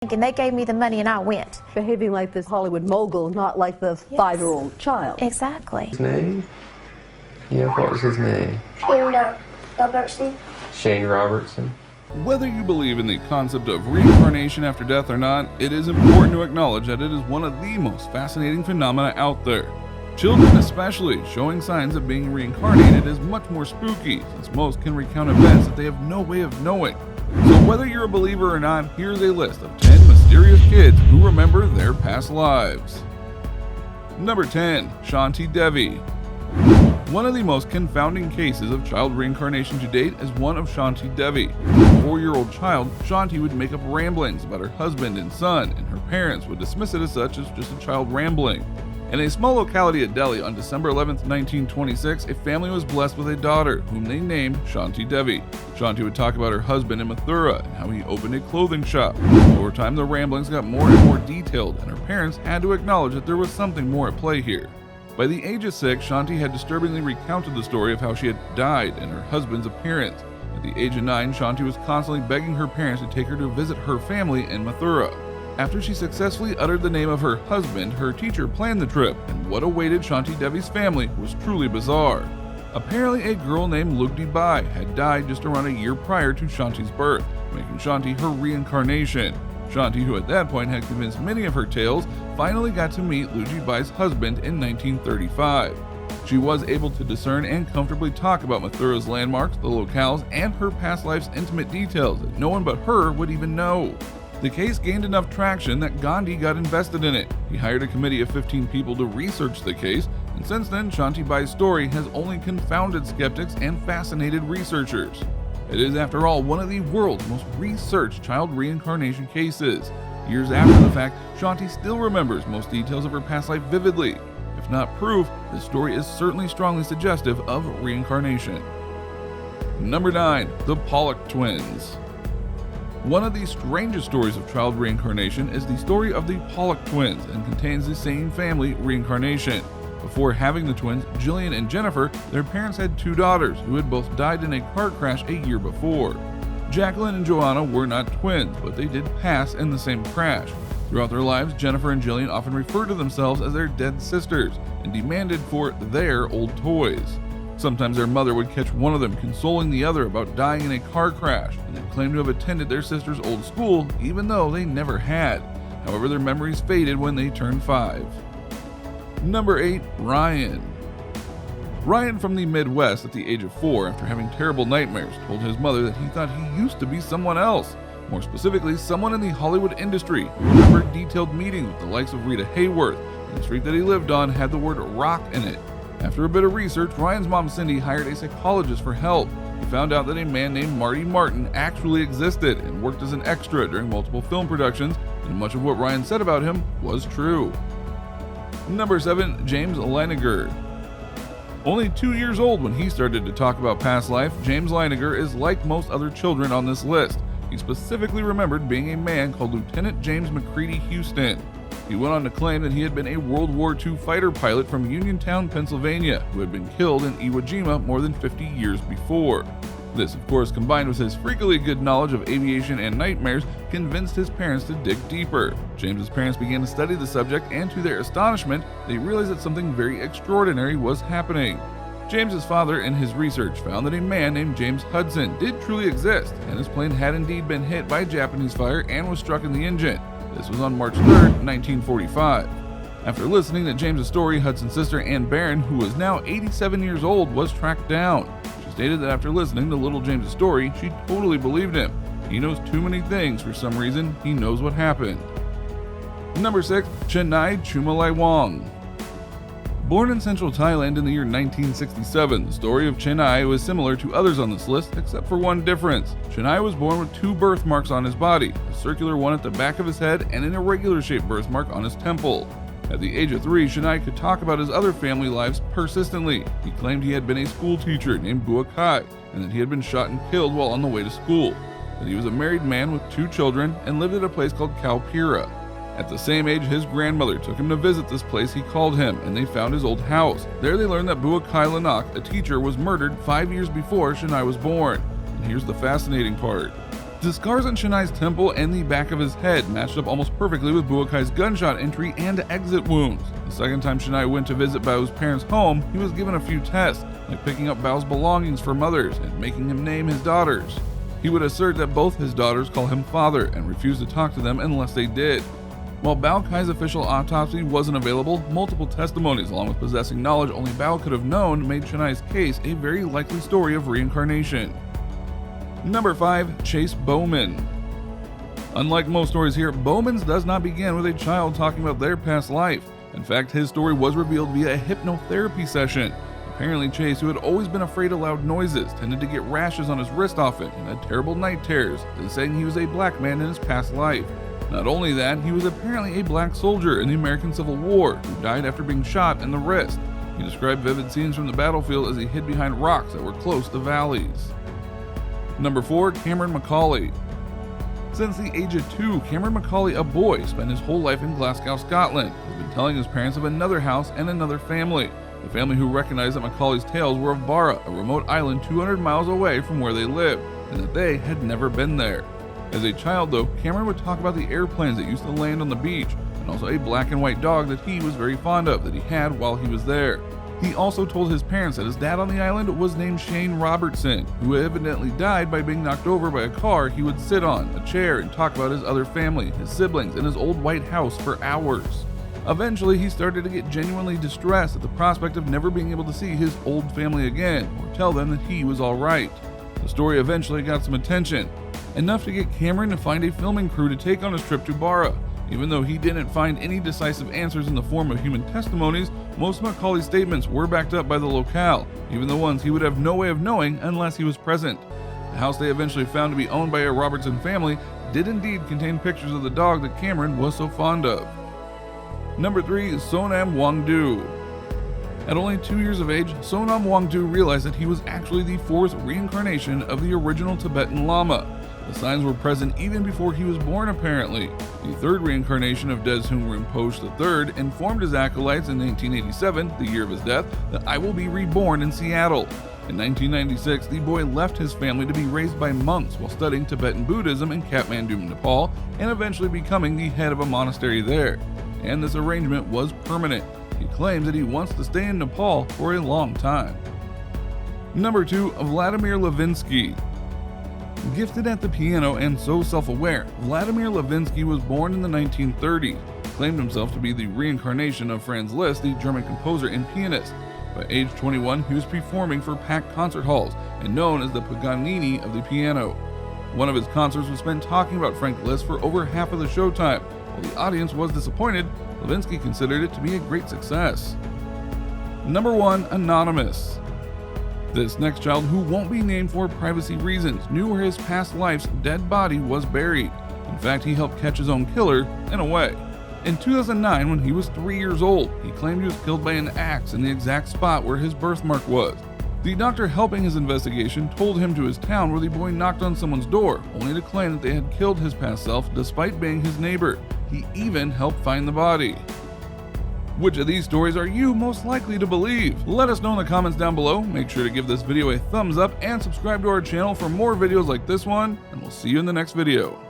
And they gave me the money and I went. Behaving like this Hollywood mogul, not like the 5-year-old child. Exactly. His name? Yeah, what was his name? Shane Robertson. Shane Robertson. Whether you believe in the concept of reincarnation after death or not, it is important to acknowledge that it is one of the most fascinating phenomena out there. Children especially showing signs of being reincarnated is much more spooky, since most can recount events that they have no way of knowing. So whether you're a believer or not, here's a list of 10 mysterious kids who remember their past lives. Number 10. Shanti Devi. One of the most confounding cases of child reincarnation to date is one of Shanti Devi. As a 4-year-old child, Shanti would make up ramblings about her husband and son, and her parents would dismiss it as such as just a child rambling. In a small locality at Delhi on December 11, 1926, a family was blessed with a daughter, whom they named Shanti Devi. Shanti would talk about her husband in Mathura and how he opened a clothing shop. Over time, the ramblings got more and more detailed, and her parents had to acknowledge that there was something more at play here. By the age of 6, Shanti had disturbingly recounted the story of how she had died and her husband's appearance. At the age of 9, Shanti was constantly begging her parents to take her to visit her family in Mathura. After she successfully uttered the name of her husband, her teacher planned the trip, and what awaited Shanti Devi's family was truly bizarre. Apparently, a girl named Lugdi Bai had died just around a year prior to Shanti's birth, making Shanti her reincarnation. Shanti, who at that point had convinced many of her tales, finally got to meet Lugdi Bai's husband in 1935. She was able to discern and comfortably talk about Mathura's landmarks, the locales, and her past life's intimate details that no one but her would even know. The case gained enough traction that Gandhi got invested in it. He hired a committee of 15 people to research the case, and since then, Shanti Bai's story has only confounded skeptics and fascinated researchers. It is, after all, one of the world's most researched child reincarnation cases. Years after the fact, Shanti still remembers most details of her past life vividly. If not proof, this story is certainly strongly suggestive of reincarnation. Number 9. The Pollack Twins. One of the strangest stories of child reincarnation is the story of the Pollack Twins and contains the same family reincarnation. Before having the twins, Jillian and Jennifer, their parents had 2 daughters who had both died in a car crash a year before. Jacqueline and Joanna were not twins, but they did pass in the same crash. Throughout their lives, Jennifer and Jillian often referred to themselves as their dead sisters and demanded for their old toys. Sometimes their mother would catch one of them consoling the other about dying in a car crash, and they claimed to have attended their sister's old school even though they never had. However, their memories faded when they turned 5. Number 8. Ryan. Ryan from the Midwest at the age of 4, after having terrible nightmares, told his mother that he thought he used to be someone else. More specifically, someone in the Hollywood industry who remembered detailed meetings with the likes of Rita Hayworth, and the street that he lived on had the word rock in it. After a bit of research, Ryan's mom Cindy hired a psychologist for help. He found out that a man named Marty Martin actually existed and worked as an extra during multiple film productions, and much of what Ryan said about him was true. Number 7. James Linder. Only 2 years old when he started to talk about past life, James Linder is like most other children on this list. He specifically remembered being a man called Lieutenant James McCready Houston. He went on to claim that he had been a World War II fighter pilot from Uniontown, Pennsylvania, who had been killed in Iwo Jima more than 50 years before. This, of course, combined with his freakily good knowledge of aviation and nightmares, convinced his parents to dig deeper. James's parents began to study the subject, and to their astonishment, they realized that something very extraordinary was happening. James's father, in his research, found that a man named James Hudson did truly exist, and his plane had indeed been hit by Japanese fire and was struck in the engine. This was on March 3, 1945. After listening to James's story, Hudson's sister Ann Barron, who was now 87 years old, was tracked down. She stated that after listening to little James's story, she totally believed him. He knows too many things for some reason. He knows what happened. Number 6. Chennai Chumalaiwong. Born in central Thailand in the year 1967, the story of Chennai was similar to others on this list, except for one difference. Chennai was born with 2 birthmarks on his body, a circular one at the back of his head and an irregular-shaped birthmark on his temple. At the age of 3, Chennai could talk about his other family lives persistently. He claimed he had been a school teacher named Buakai, and that he had been shot and killed while on the way to school. That he was a married man with 2 children and lived at a place called Kaupira. At the same age, his grandmother took him to visit this place he called him, and they found his old house. There they learned that Buakai Lanak, a teacher, was murdered 5 years before Chennai was born. And here's the fascinating part. The scars on Chennai's temple and the back of his head matched up almost perfectly with Buakai's gunshot entry and exit wounds. The second time Chennai went to visit Bao's parents' home, he was given a few tests, like picking up Bao's belongings for mothers and making him name his daughters. He would assert that both his daughters call him father and refuse to talk to them unless they did. While Bao Kai's official autopsy wasn't available, multiple testimonies along with possessing knowledge only Bao could have known made Chennai's case a very likely story of reincarnation. Number 5. Chase Bowman. Unlike most stories here, Bowman's does not begin with a child talking about their past life. In fact, his story was revealed via a hypnotherapy session. Apparently Chase, who had always been afraid of loud noises, tended to get rashes on his wrist often and had terrible night terrors, and saying he was a black man in his past life. Not only that, he was apparently a black soldier in the American Civil War who died after being shot in the wrist. He described vivid scenes from the battlefield as he hid behind rocks that were close to valleys. Number 4. Cameron Macaulay. Since the age of 2, Cameron Macaulay, a boy, spent his whole life in Glasgow, Scotland. He's been telling his parents of another house and another family. The family who recognized that Macaulay's tales were of Barra, a remote island 200 miles away from where they lived, and that they had never been there. As a child, though, Cameron would talk about the airplanes that used to land on the beach, and also a black and white dog that he was very fond of that he had while he was there. He also told his parents that his dad on the island was named Shane Robertson, who evidently died by being knocked over by a car he would sit on, a chair, and talk about his other family, his siblings, and his old white house for hours. Eventually, he started to get genuinely distressed at the prospect of never being able to see his old family again, or tell them that he was alright. The story eventually got some attention, enough to get Cameron to find a filming crew to take on his trip to Barra. Even though he didn't find any decisive answers in the form of human testimonies, most of Macaulay's statements were backed up by the locale, even the ones he would have no way of knowing unless he was present. The house they eventually found to be owned by a Robertson family did indeed contain pictures of the dog that Cameron was so fond of. Number 3 is Sonam Wangdu. At only 2 years of age, Sonam Wangdu realized that he was actually the 4th reincarnation of the original Tibetan Lama. The signs were present even before he was born apparently. The 3rd reincarnation of Dezhung Rinpoche III informed his acolytes in 1987, the year of his death, that I will be reborn in Seattle. In 1996, the boy left his family to be raised by monks while studying Tibetan Buddhism in Kathmandu, Nepal, and eventually becoming the head of a monastery there. And this arrangement was permanent. He claims that he wants to stay in Nepal for a long time. Number 2, Vladimir Levinsky. Gifted at the piano and so self-aware, Vladimir Levinsky was born in the 1930s. He claimed himself to be the reincarnation of Franz Liszt, the German composer and pianist. By age 21, he was performing for packed concert halls and known as the Paganini of the piano. One of his concerts was spent talking about Frank Liszt for over half of the showtime. While the audience was disappointed, Levinsky considered it to be a great success. Number 1, Anonymous. This next child, who won't be named for privacy reasons, knew where his past life's dead body was buried. In fact, he helped catch his own killer, in a way. In 2009, when he was 3 years old, he claimed he was killed by an axe in the exact spot where his birthmark was. The doctor helping his investigation told him to his town where the boy knocked on someone's door, only to claim that they had killed his past self despite being his neighbor. He even helped find the body. Which of these stories are you most likely to believe? Let us know in the comments down below. Make sure to give this video a thumbs up and subscribe to our channel for more videos like this one, and we'll see you in the next video.